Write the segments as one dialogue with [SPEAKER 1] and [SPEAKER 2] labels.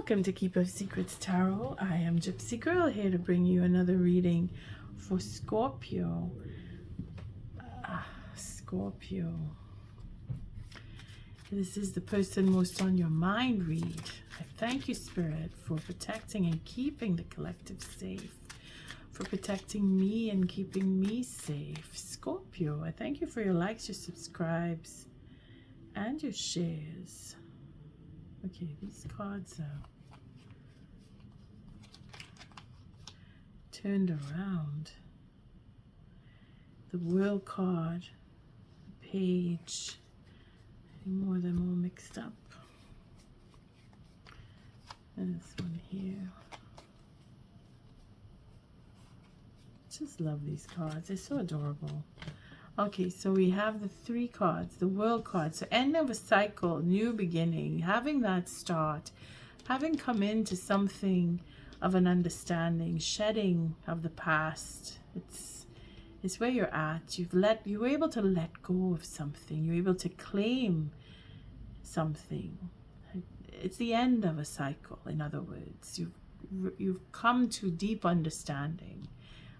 [SPEAKER 1] Welcome to Keeper of Secrets Tarot. I am Gypsy Girl, here to bring you another reading for Scorpio. Scorpio. This is the person most on your mind read. I thank you, Spirit, for protecting and keeping the collective safe, for protecting me and keeping me safe. Scorpio, I thank you for your likes, your subscribes, and your shares. Okay, these cards are turned around. The World card, the Page, more of them all mixed up. And this one here. Just love these cards. They're so adorable. Okay, so we have the three cards, the World card. So end of a cycle, new beginning, having that start, having come into something of an understanding, shedding of the past. It's where you're at. You were able to let go of something. You're able to claim something. It's the end of a cycle, in other words. You've come to deep understanding.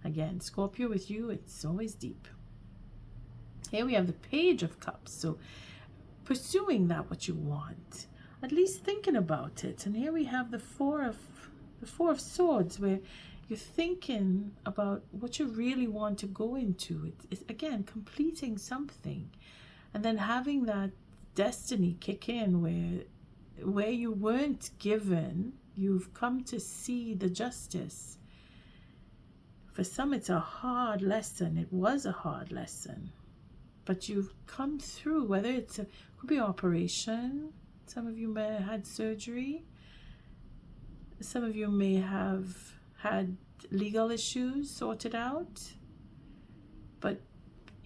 [SPEAKER 1] Again, Scorpio, with you, it's always deep. Here we have the Page of Cups. So pursuing that what you want, at least thinking about it. And here we have the Four of Swords, where you're thinking about what you really want to go into. It's again completing something, and then having that destiny kick in where you weren't given. You've come to see the justice. For some, it's a hard lesson. It was a hard lesson. But you've come through, whether could be operation. Some of you may have had surgery. Some of you may have had legal issues sorted out. But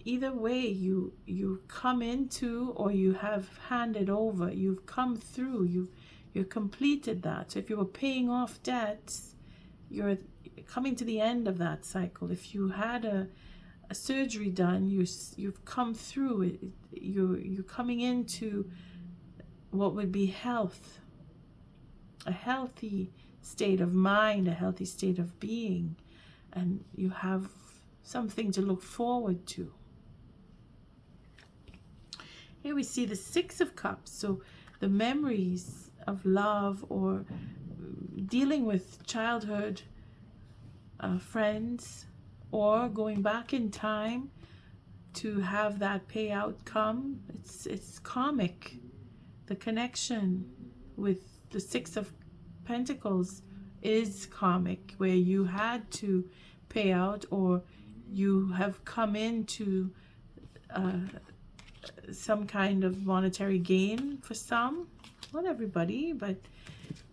[SPEAKER 1] either way, you come into, or you have handed over. You've come through. You've completed that. So if you were paying off debts, you're coming to the end of that cycle. If you had a surgery done, you've come through it. You're coming into what would be health, a healthy state of mind, a healthy state of being, and you have something to look forward to. Here we see the Six of Cups. So the memories of love, or dealing with childhood friends, or going back in time to have that payout come. It's karmic. The connection with the Six of Pentacles is karmic, where you had to pay out, or you have come into some kind of monetary gain for some. Not everybody, but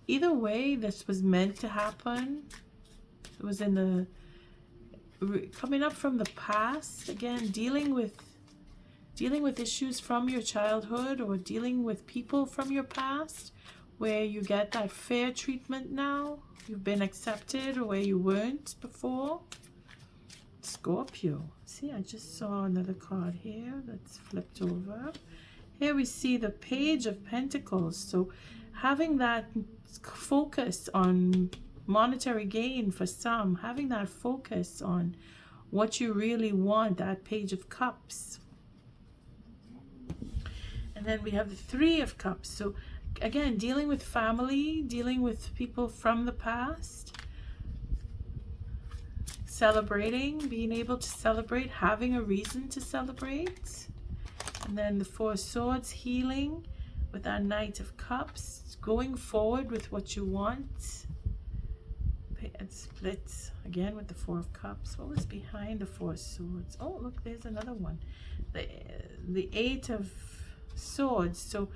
[SPEAKER 1] either way, this was meant to happen. It was in the coming up from the past, again, dealing with issues from your childhood, or dealing with people from your past, where you get that fair treatment now. You've been accepted, or where you weren't before. Scorpio. See, I just saw another card here that's flipped over. Here we see the Page of Pentacles. So having that focus on monetary gain for some, having that focus on what you really want, that Page of Cups. And then we have the Three of Cups. So again, dealing with family, dealing with people from the past, celebrating, being able to celebrate, having a reason to celebrate. And then the Four of Swords, healing with our Knight of Cups, going forward with what you want. It splits again with the Four of Cups. What was behind the Four of Swords? Oh, look, there's another one. The Eight of Swords. So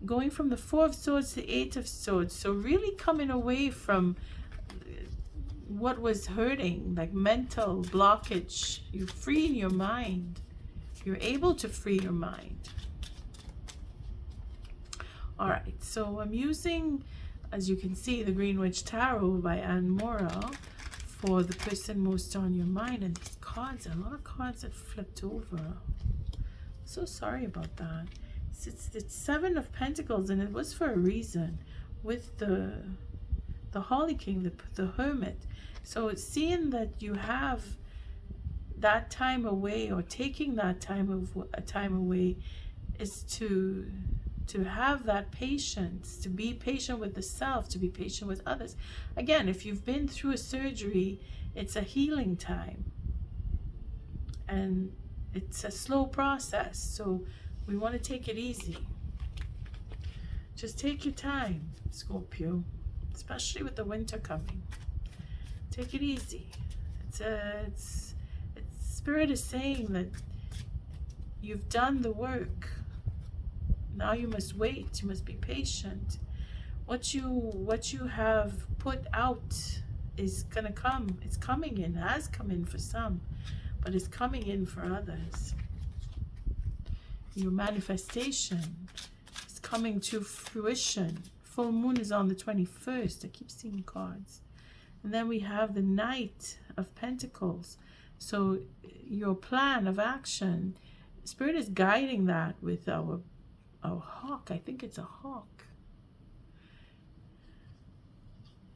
[SPEAKER 1] going from the Four of Swords to the Eight of Swords. So really coming away from what was hurting, like mental blockage. You're freeing your mind. You're able to free your mind. All right, so I'm using, as you can see, the Green Witch Tarot by Ann Moura for the person most on your mind. And these cards, a lot of cards that flipped over. So sorry about that. It's the Seven of Pentacles, and it was for a reason. With the the Holy King, the Hermit. So it's seeing that you have that time away, or taking that time away, is to have that patience, to be patient with the self, to be patient with others. Again, if you've been through a surgery, it's a healing time, and it's a slow process, so we want to take it easy. Just take your time, Scorpio, especially with the winter coming. Take it easy. It's Spirit is saying that you've done the work. Now you must wait. You must be patient. What you have put out is gonna come. It's coming in. It has come in for some, but it's coming in for others. Your manifestation is coming to fruition. Full moon is on the 21st. I keep seeing cards. And then we have the Knight of Pentacles. So your plan of action, Spirit is guiding that with our hawk. I think it's a hawk.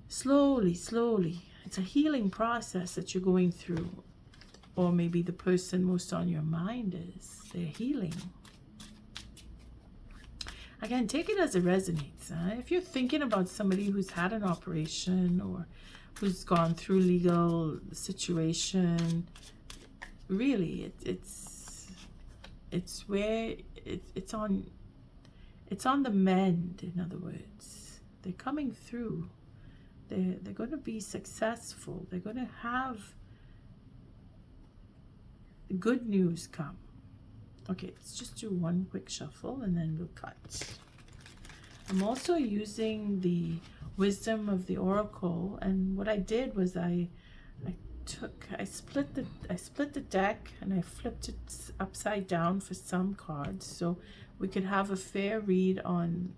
[SPEAKER 1] Slowly, slowly. It's a healing process that you're going through. Or maybe the person most on your mind is. They're healing. Again, take it as it resonates. If you're thinking about somebody who's had an operation or who's gone through legal situation, really, it's where it's on the mend. In other words, they're coming through. They're going to be successful. They're going to have good news come. Okay, let's just do one quick shuffle and then we'll cut. I'm also using the Wisdom of the Oracle, and what I did was I split the deck and I flipped it upside down for some cards, so we could have a fair read on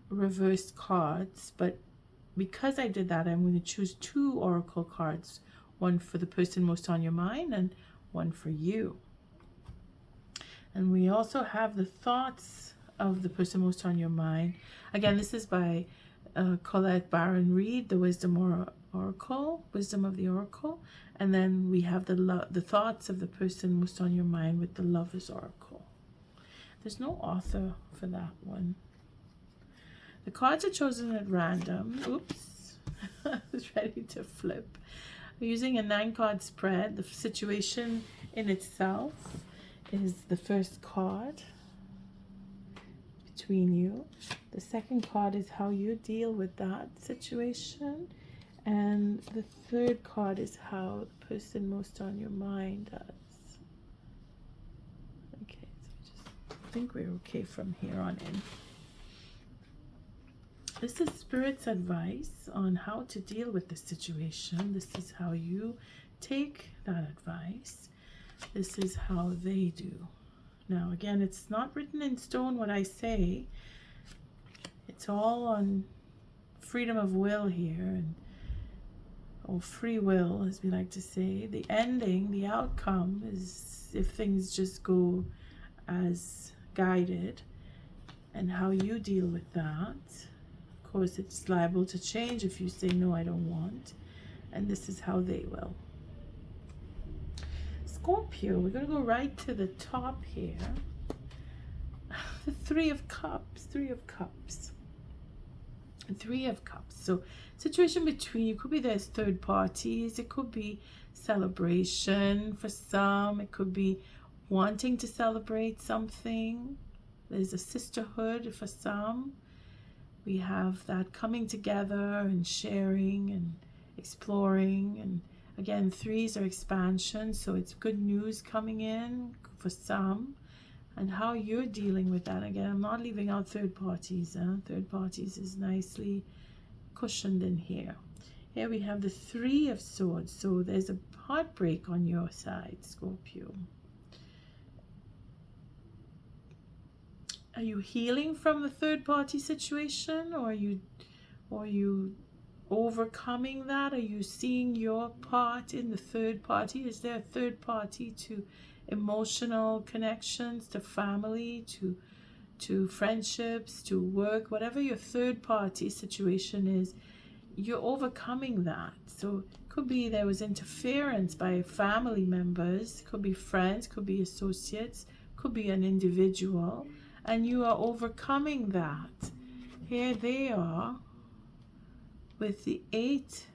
[SPEAKER 1] reversed cards. But because I did that, I'm going to choose 2 oracle cards, one for the person most on your mind and one for you. And we also have the thoughts of the person most on your mind. Again, this is by Colette Baron-Reid, the Wisdom Oracle, Wisdom of the Oracle. And then we have the thoughts of the person most on your mind with the Lover's Oracle. There's no author for that one. The cards are chosen at random. Oops, I was ready to flip. We're using a 9-card spread. The situation in itself is the first card between you. The second card is how you deal with that situation. And the third card is how the person most on your mind does. Okay, so I think we're okay from here on in. This is Spirit's advice on how to deal with the situation. This is how you take that advice. This is how they do. Now, again, it's not written in stone what I say. It's all on freedom of will here, or free will, as we like to say. The ending, the outcome, is if things just go as guided, and how you deal with that. Of course, it's liable to change if you say, no, I don't want. And this is how they will. Scorpio, we're going to go right to the top here. The Three of Cups, Three of Cups. Three of Cups. So situation between you, could be there's third parties, it could be celebration for some, it could be wanting to celebrate something. There's a sisterhood for some. We have that coming together and sharing and exploring. And again, 3s are expansion, so it's good news coming in for some. And how you're dealing with that. Again, I'm not leaving out third parties. Third parties is nicely cushioned in here. Here we have the 3 of Swords. So there's a heartbreak on your side, Scorpio. Are you healing from the third party situation, or are you overcoming that? Are you seeing your part in the third party? Is there a third party to emotional connections, to family, to friendships, to work? Whatever your third party situation is, you're overcoming that. So it could be there was interference by family members, could be friends, could be associates, could be an individual, and you are overcoming that. Here they are with the 8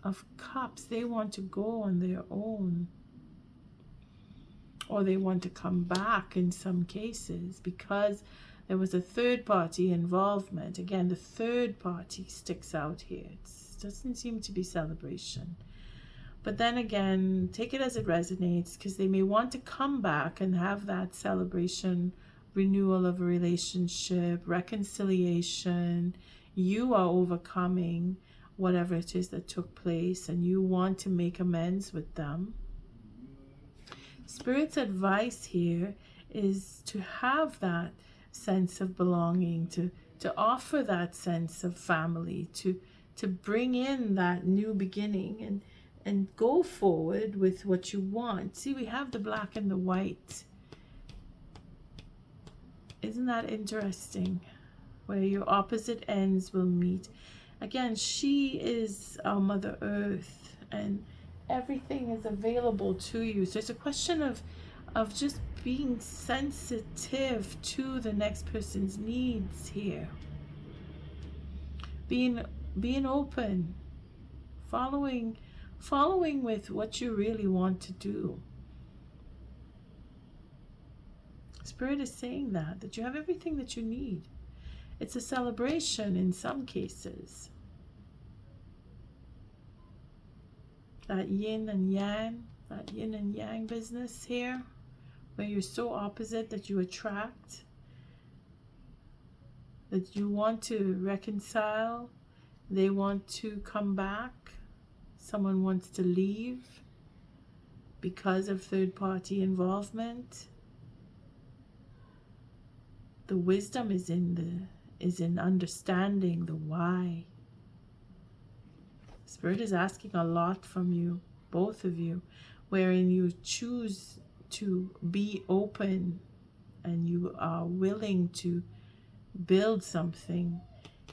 [SPEAKER 1] of Cups. They want to go on their own, or they want to come back in some cases because there was a third party involvement. Again, the third party sticks out here. It doesn't seem to be celebration. But then again, take it as it resonates, because they may want to come back and have that celebration, renewal of a relationship, reconciliation. You are overcoming whatever it is that took place, and you want to make amends with them. Spirit's advice here is to have that sense of belonging, to offer that sense of family, to bring in that new beginning and go forward with what you want. See, we have the black and the white. Isn't that interesting? Where your opposite ends will meet. Again, she is our Mother Earth, and everything is available to you. So it's a question of just being sensitive to the next person's needs here. Being open, following with what you really want to do. Spirit is saying that you have everything that you need. It's a celebration in some cases. That yin and yang business here, where you're so opposite that you attract, that you want to reconcile, they want to come back, someone wants to leave because of third party involvement. The wisdom is in understanding the why. Spirit is asking a lot from you, both of you, wherein you choose to be open and you are willing to build something.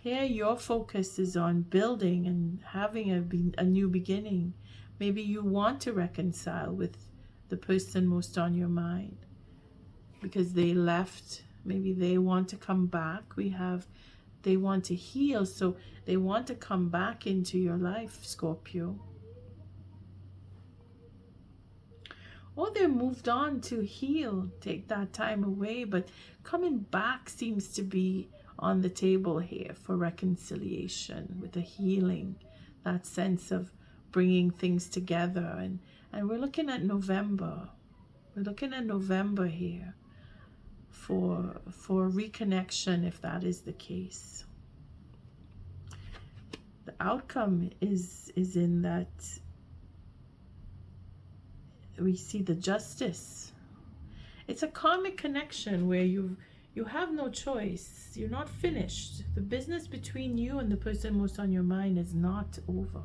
[SPEAKER 1] Here your focus is on building and having a new beginning. Maybe you want to reconcile with the person most on your mind because they left. Maybe they want to come back. They want to heal, so they want to come back into your life, Scorpio. Or they're moved on to heal, take that time away, but coming back seems to be on the table here for reconciliation, with a healing, that sense of bringing things together. And we're looking at November. We're looking at November here for reconnection, if that is the case. The outcome is in that we see the justice. It's a karmic connection where you have no choice. You're not finished. The business between you and the person most on your mind is not over.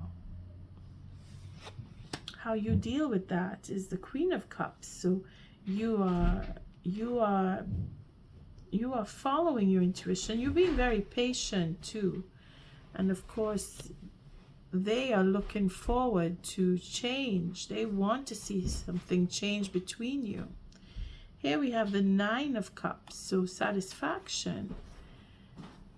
[SPEAKER 1] How you deal with that is the Queen of Cups. So you are following your intuition. You're being very patient too. And of course, they are looking forward to change. They want to see something change between you. Here we have the 9 of Cups. So satisfaction.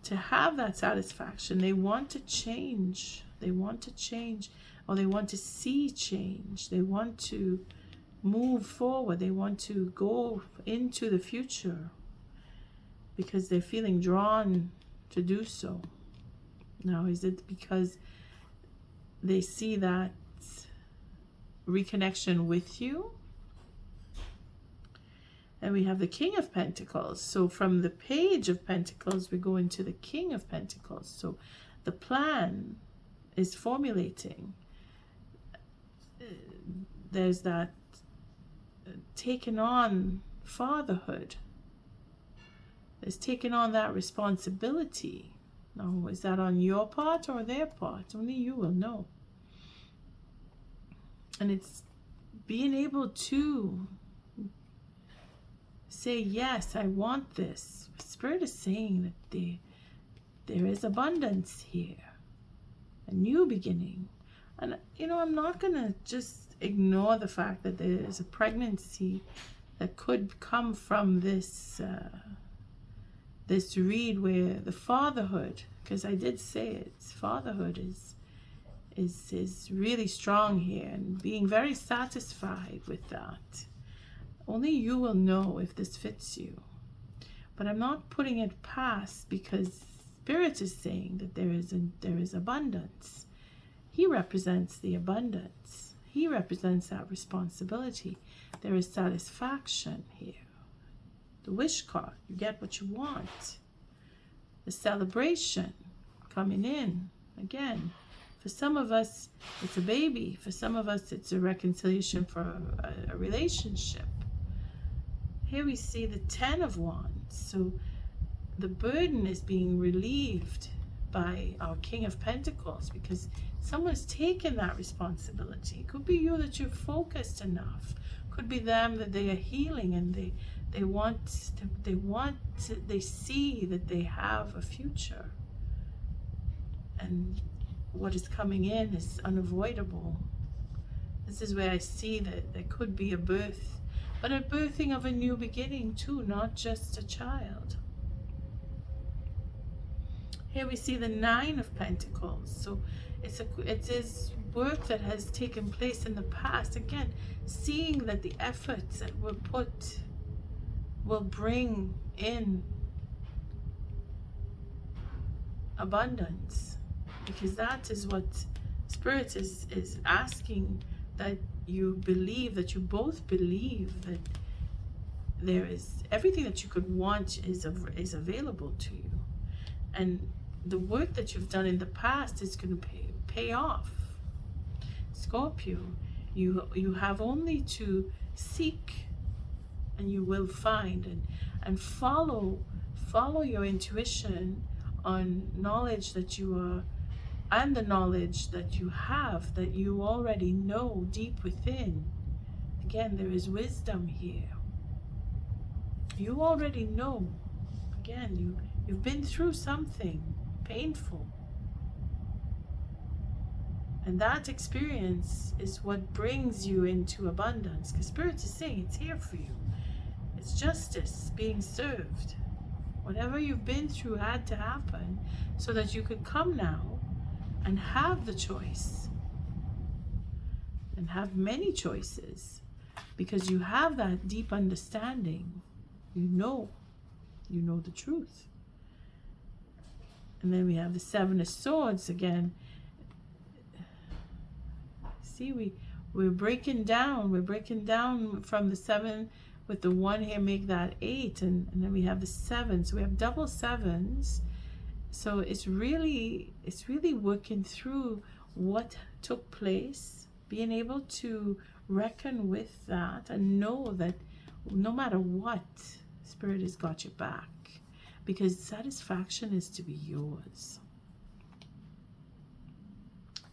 [SPEAKER 1] To have that satisfaction, they want to change. They want to change, or they want to see change. They want to move forward. They want to go into the future because they're feeling drawn to do so. Now, is it because they see that reconnection with you? And we have the King of Pentacles. So from the Page of Pentacles, we go into the King of Pentacles. So the plan is formulating. There's that taking on fatherhood. There's taking on that responsibility. Now, is that on your part or their part? Only you will know. And it's being able to say, yes, I want this. Spirit is saying that there is abundance here. a new beginning. And, I'm not going to just ignore the fact that there is a pregnancy that could come from this read, where the fatherhood, because I did say it, fatherhood is really strong here, and being very satisfied with that. Only you will know if this fits you. But I'm not putting it past, because Spirit is saying that there is abundance. He represents the abundance. He represents that responsibility. There is satisfaction here. The wish card, you get what you want. The celebration coming in. Again, for some of us, it's a baby. For some of us, it's a reconciliation for a relationship. Here we see the 10 of Wands. So the burden is being relieved by our King of Pentacles, because someone's taken that responsibility. It could be you, that you're focused enough. Could be them, that they are healing, and they see that they have a future, and what is coming in is unavoidable. This is where I see that there could be a birth, but a birthing of a new beginning too, not just a child. Here we see the 9 of Pentacles. So it is work that has taken place in the past. Again, seeing that the efforts that were put will bring in abundance, because that is what Spirit is asking, that you believe, that you both believe that there is everything that you could want is available to you, and the work that you've done in the past is going to pay off. Scorpio, you have only to seek, and you will find, and follow your intuition on knowledge that you are, and the knowledge that you have, that you already know deep within. Again, there is wisdom here. You already know. Again, you've been through something painful, and that experience is what brings you into abundance, because Spirit is saying it's here for you. It's justice being served. Whatever you've been through had to happen so that you could come now and have the choice, and have many choices, because you have that deep understanding. You know the truth. And then we have the 7 of Swords again. See, we're breaking down. We're breaking down from the 7 with the 1 here, make that 8, and then we have the 7. So we have double 7s. So it's really working through what took place, being able to reckon with that, and know that no matter what, Spirit has got your back, because satisfaction is to be yours.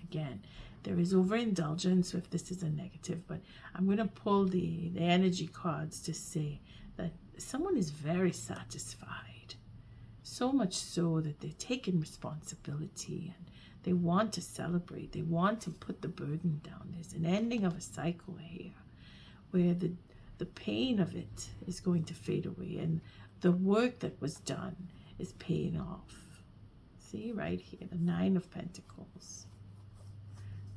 [SPEAKER 1] Again, there is overindulgence if this is a negative, but I'm going to pull the energy cards to say that someone is very satisfied, so much so that they're taking responsibility, and they want to celebrate. They want to put the burden down. There's an ending of a cycle here, where the pain of it is going to fade away, and the work that was done is paying off. See, right here, the 9 of Pentacles.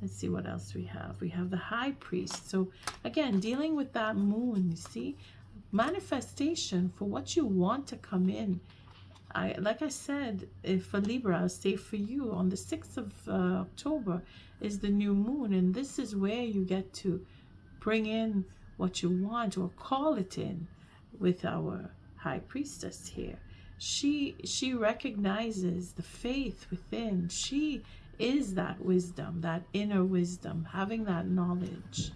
[SPEAKER 1] Let's see what else we have. We have the High Priest. So again, dealing with that moon, you see, manifestation for what you want to come in. Like I said, for Libra, I'll say for you, on the 6th of October is the new moon, and this is where you get to bring in what you want, or call it in, with our High Priestess here. She recognizes the faith within. She is that wisdom, that inner wisdom, having that knowledge.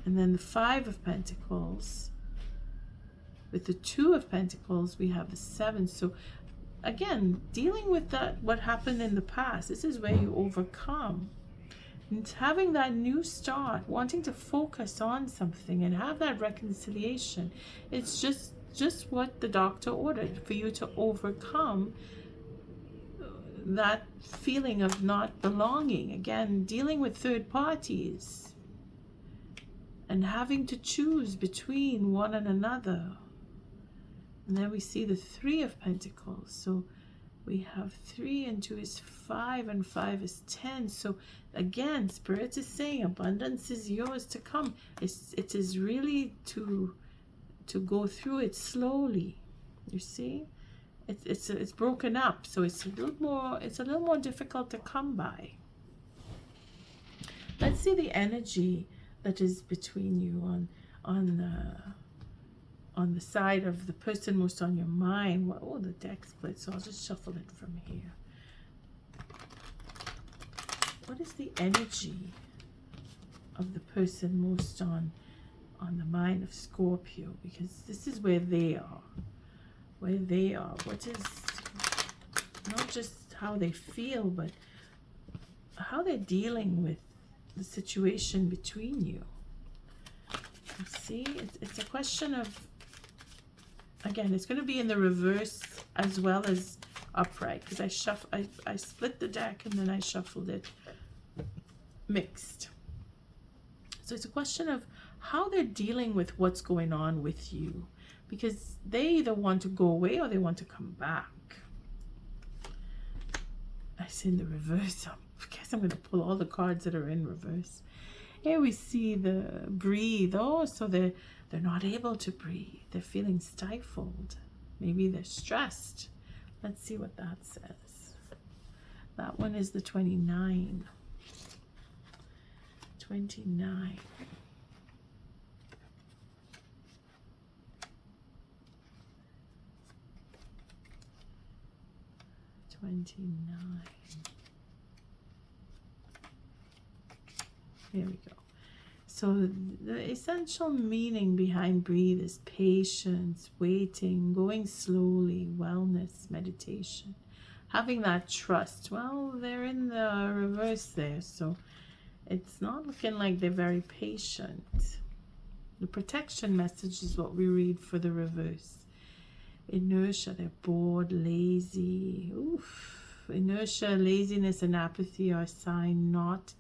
[SPEAKER 1] And then the 5 of Pentacles. With the 2 of Pentacles, we have the 7. So again, dealing with that, what happened in the past, this is where you overcome. And having that new start, wanting to focus on something and have that reconciliation. It's just what the doctor ordered, for you to overcome that feeling of not belonging. Again, dealing with third parties and having to choose between one and another. And then we see the 3 of Pentacles. So we have 3 and 2 is 5 and 5 is 10. So again, Spirit is saying abundance is yours to come. It is really to go through it slowly. You see, it's broken up, so it's a little more difficult to come by. Let's see the energy that is between you on the side of the person most on your mind. Oh, the deck split, so I'll just shuffle it from here. What is the energy of the person most on the mind of Scorpio? Because this is where they are. Where they are. What is, not just how they feel, but how they're dealing with the situation between you. You see, it's a question of, again, it's going to be in the reverse as well as upright, because I split the deck and then I shuffled it mixed. So it's a question of how they're dealing with what's going on with you, because they either want to go away or they want to come back. I see in the reverse. I guess I'm going to pull all the cards that are in reverse. Here we see the breathe. Oh, so they're not able to breathe. They're feeling stifled. Maybe they're stressed. Let's see what that says. That one is the 29. 29. Here we go. So the essential meaning behind breathe is patience, waiting, going slowly, wellness, meditation, having that trust. Well, they're in the reverse there, so it's not looking like they're very patient. The protection message is what we read for the reverse. Inertia, they're bored, lazy. Oof. Inertia, laziness, and apathy are a sign not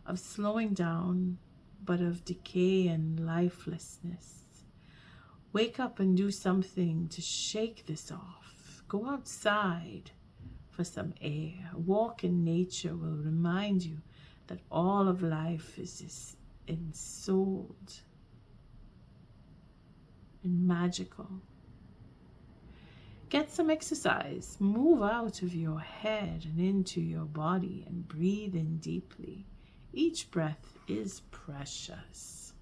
[SPEAKER 1] of slowing down, but of decay and lifelessness. Wake up and do something to shake this off. Go outside for some air. Walk in nature will remind you that all of life is ensouled and magical. Get some exercise. Move out of your head and into your body and breathe in deeply. Each breath is precious.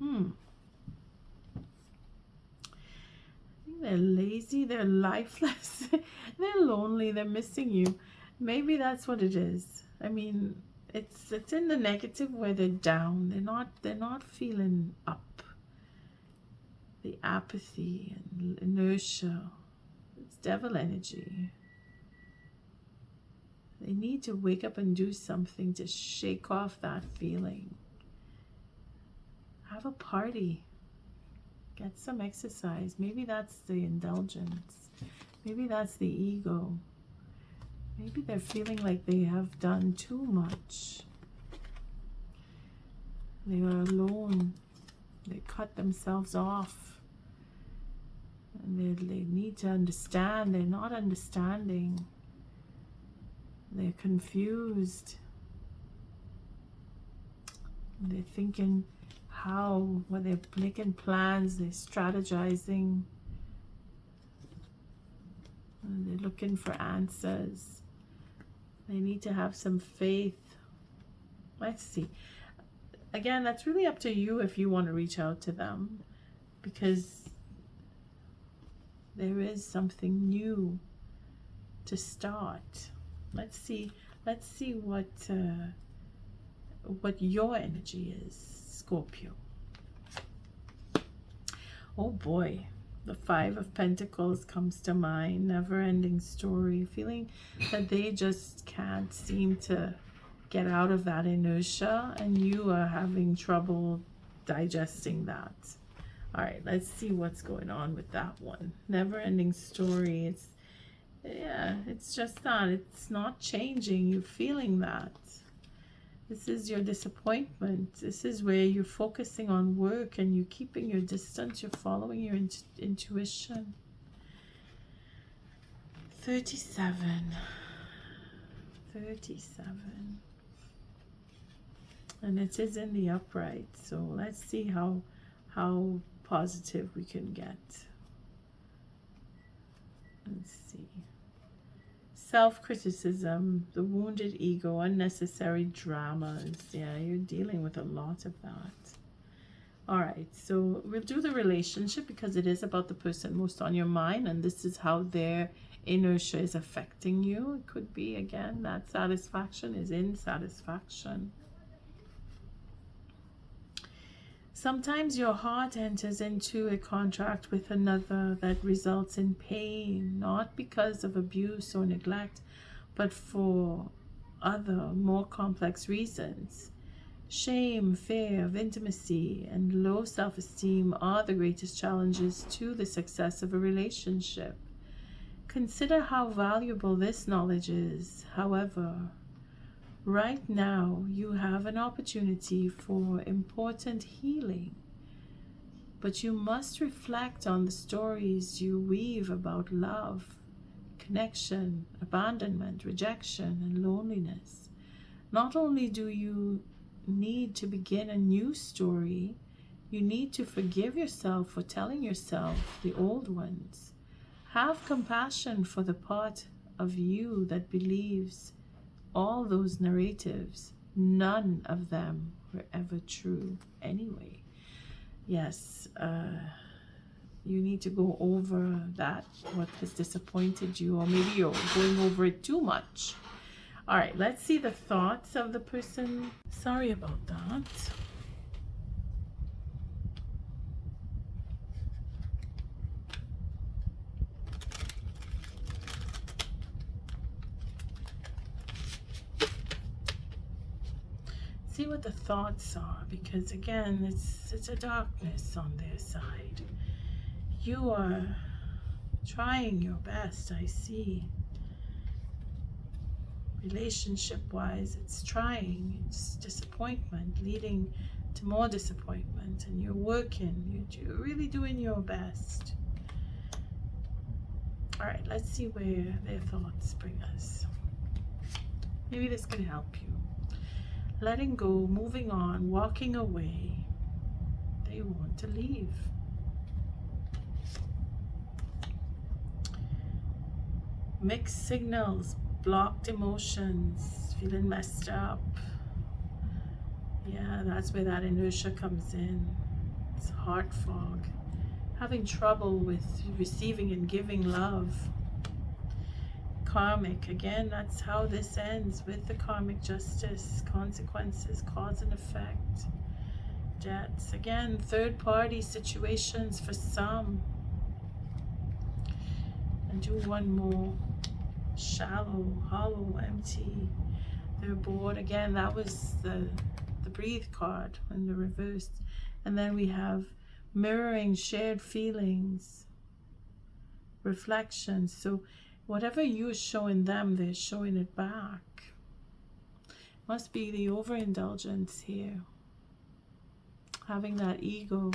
[SPEAKER 1] I think they're lazy, they're lifeless, they're lonely, they're missing you. Maybe that's what it is. I mean, it's in the negative where they're down. They're not feeling up. The apathy and inertia. It's devil energy. They need to wake up and do something to shake off that feeling. Have a party. Get some exercise. Maybe that's the indulgence. Maybe that's the ego. Maybe they're feeling like they have done too much. They are alone. They cut themselves off. And they need to understand. They're not understanding. They're confused. They're thinking they're making plans, they're strategizing. And they're looking for answers. They need to have some faith. Let's see. Again, that's really up to you if you want to reach out to them, because there is something new to start. Let's see what your energy is, Scorpio. Oh boy, the 5 of Pentacles comes to mind. Never-ending story, feeling that they just can't seem to get out of that inertia, and you are having trouble digesting that. All right, let's see what's going on with that one. Never-ending story. Yeah, it's just that. It's not changing. You're feeling that. This is your disappointment. This is where you're focusing on work and you're keeping your distance. You're following your intuition. 37. 37. And it is in the upright. So let's see how positive we can get. Let's see. Self-criticism, the wounded ego, unnecessary dramas. Yeah, you're dealing with a lot of that. All right, so we'll do the relationship because it is about the person most on your mind, and this is how their inertia is affecting you. It could be, again, that satisfaction is insatisfaction. Sometimes your heart enters into a contract with another that results in pain, not because of abuse or neglect, but for other more complex reasons. Shame, fear of intimacy, and low self-esteem are the greatest challenges to the success of a relationship. Consider how valuable this knowledge is. However, right now, you have an opportunity for important healing, but you must reflect on the stories you weave about love, connection, abandonment, rejection, and loneliness. Not only do you need to begin a new story, you need to forgive yourself for telling yourself the old ones. Have compassion for the part of you that believes all those narratives. None of them were ever true anyway. Yes, you need to go over that, what has disappointed you, or maybe you're going over it too much. All right, let's see the thoughts of the person. Sorry about that. See what the thoughts are, because again, it's a darkness on their side. You are trying your best, I see. Relationship-wise, it's trying. It's disappointment leading to more disappointment, and you're working. You're really doing your best. All right, let's see where their thoughts bring us. Maybe this can help you. Letting go, moving on, walking away. They want to leave. Mixed signals, blocked emotions, feeling messed up. Yeah, that's where that inertia comes in. It's heart fog. Having trouble with receiving and giving love. Karmic, again, that's how this ends with the karmic justice. Consequences, cause and effect. Debts, again, third party situations for some. And do one more. Shallow, hollow, empty. They're bored. Again, that was the breathe card in the reverse. And then we have mirroring shared feelings, reflections. So whatever you're showing them, they're showing it back. Must be the overindulgence here. Having that ego.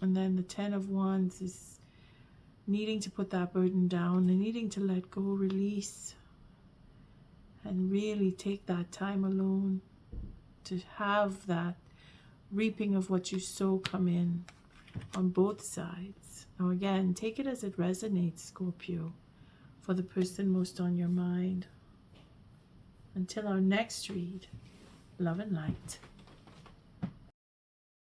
[SPEAKER 1] And then the 10 of Wands is needing to put that burden down and needing to let go, release, and really take that time alone to have that reaping of what you sow come in on both sides. Now again, take it as it resonates, Scorpio, for the person most on your mind. Until our next read, love and light.